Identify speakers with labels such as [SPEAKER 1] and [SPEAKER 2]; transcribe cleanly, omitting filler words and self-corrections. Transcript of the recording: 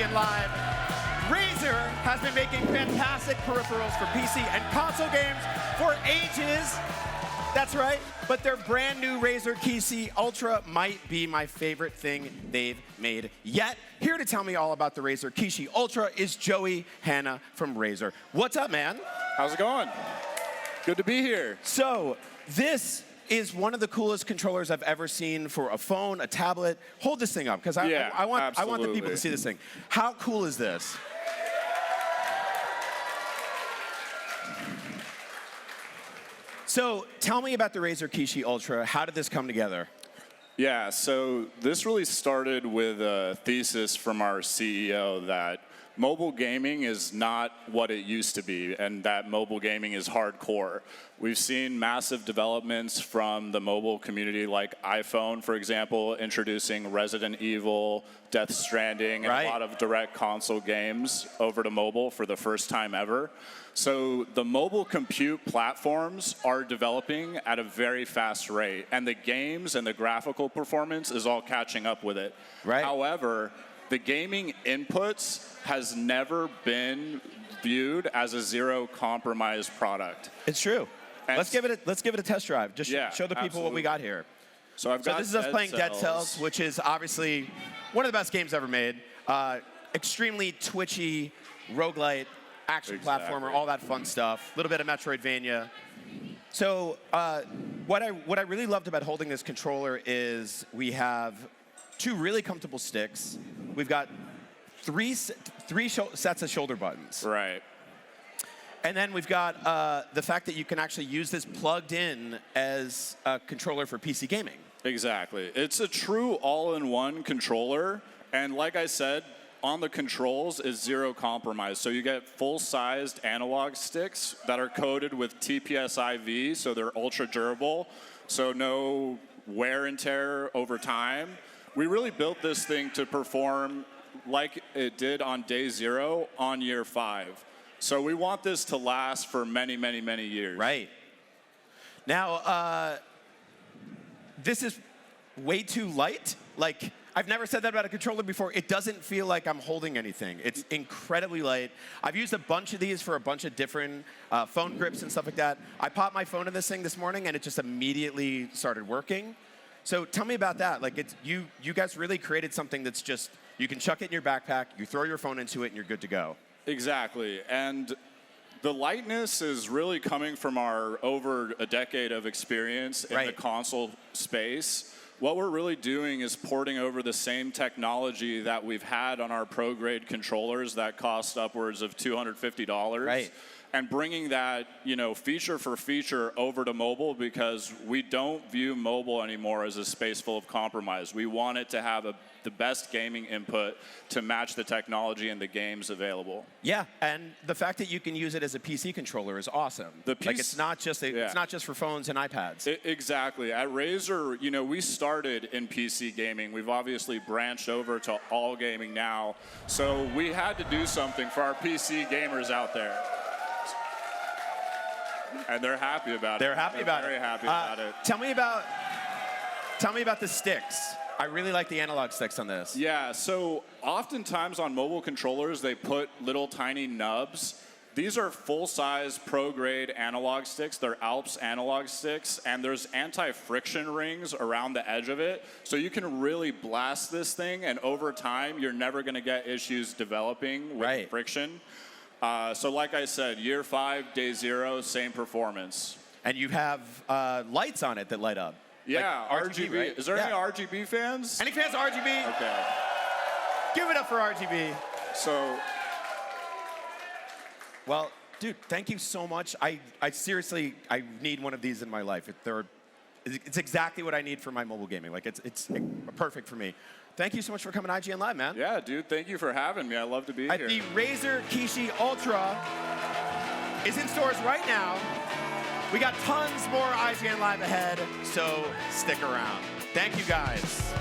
[SPEAKER 1] IGN Live. Razer has been making fantastic peripherals for PC and console games for ages. That's right, but their brand new Razer Kishi Ultra might be my favorite thing they've made yet. Here to tell me all about the Razer Kishi Ultra is Joey Hana from Razer. What's up, man?
[SPEAKER 2] How's it going? Good to be here.
[SPEAKER 1] So, this is one of the coolest controllers I've ever seen for a phone, a tablet. Hold this thing up, because I want the people to see this thing. How cool is this? So tell me about the Razer Kishi Ultra. How did this come together?
[SPEAKER 2] Yeah, so this really started with a thesis from our CEO that mobile gaming is not what it used to be, and that mobile gaming is hardcore. We've seen massive developments from the mobile community, like iPhone, for example, introducing Resident Evil, Death Stranding, and a lot of direct console games over to mobile for the first time ever. So the mobile compute platforms are developing at a very fast rate, and the games and the graphical performance is all catching up with it. However, the gaming inputs has never been viewed as a zero compromise product.
[SPEAKER 1] It's true. And let's give it a test drive. Just show the people what we got here.
[SPEAKER 2] So this
[SPEAKER 1] is us playing Dead Cells, which is obviously one of the best games ever made. Extremely twitchy, roguelite, action platformer, all that fun stuff. A little bit of Metroidvania. So what I really loved about holding this controller is we have two really comfortable sticks. We've got three sets of shoulder buttons.
[SPEAKER 2] Right.
[SPEAKER 1] And then we've got the fact that you can actually use this plugged in as a controller for PC gaming.
[SPEAKER 2] Exactly. It's a true all-in-one controller. And like I said, on the controls is zero compromise. So you get full-sized analog sticks that are coated with TPS-IV, so they're ultra durable, so no wear and tear over time. We really built this thing to perform like it did on day 0 on year 5. So we want this to last for many, many, many years.
[SPEAKER 1] Right. Now, this is way too light. Like, I've never said that about a controller before. It doesn't feel like I'm holding anything. It's incredibly light. I've used a bunch of these for a bunch of different phone grips and stuff like that. I popped my phone in this thing this morning, and it just immediately started working. So tell me about that. Like, you guys really created something that's just, you can chuck it in your backpack, you throw your phone into it, and you're good to go.
[SPEAKER 2] Exactly. And the lightness is really coming from our over a decade of experience in the console space. What we're really doing is porting over the same technology that we've had on our pro-grade controllers that cost upwards of $250. And bringing that, feature for feature over to mobile, because we don't view mobile anymore as a space full of compromise. We want it to have the best gaming input to match the technology and the games available.
[SPEAKER 1] Yeah, and the fact that you can use it as a PC controller is awesome. Like, it's not just it's not just for phones and iPads.
[SPEAKER 2] Exactly. At Razer, we started in PC gaming. We've obviously branched over to all gaming now. So we had to do something for our PC gamers out there. And they're happy about it.
[SPEAKER 1] They're happy about it.
[SPEAKER 2] Very happy about it.
[SPEAKER 1] Tell me about the sticks. I really like the analog sticks on this.
[SPEAKER 2] Yeah, so oftentimes on mobile controllers, they put little tiny nubs. These are full-size pro-grade analog sticks. They're Alps analog sticks, and there's anti-friction rings around the edge of it. So you can really blast this thing, and over time, you're never going to get issues developing with friction. So like I said, year 5, day 0, same performance.
[SPEAKER 1] And you have lights on it that light up.
[SPEAKER 2] Yeah,
[SPEAKER 1] like
[SPEAKER 2] RGB. Right? Is there any RGB fans?
[SPEAKER 1] Any fans of RGB?
[SPEAKER 2] Okay.
[SPEAKER 1] Give it up for RGB.
[SPEAKER 2] So,
[SPEAKER 1] well, dude, thank you so much. I seriously, I need one of these in my life. It's exactly what I need for my mobile gaming. Like, it's perfect for me. Thank you so much for coming to IGN Live, man.
[SPEAKER 2] Yeah, dude, thank you for having me. I love to be here.
[SPEAKER 1] The Razer Kishi Ultra is in stores right now. We got tons more IGN Live ahead, so stick around. Thank you, guys.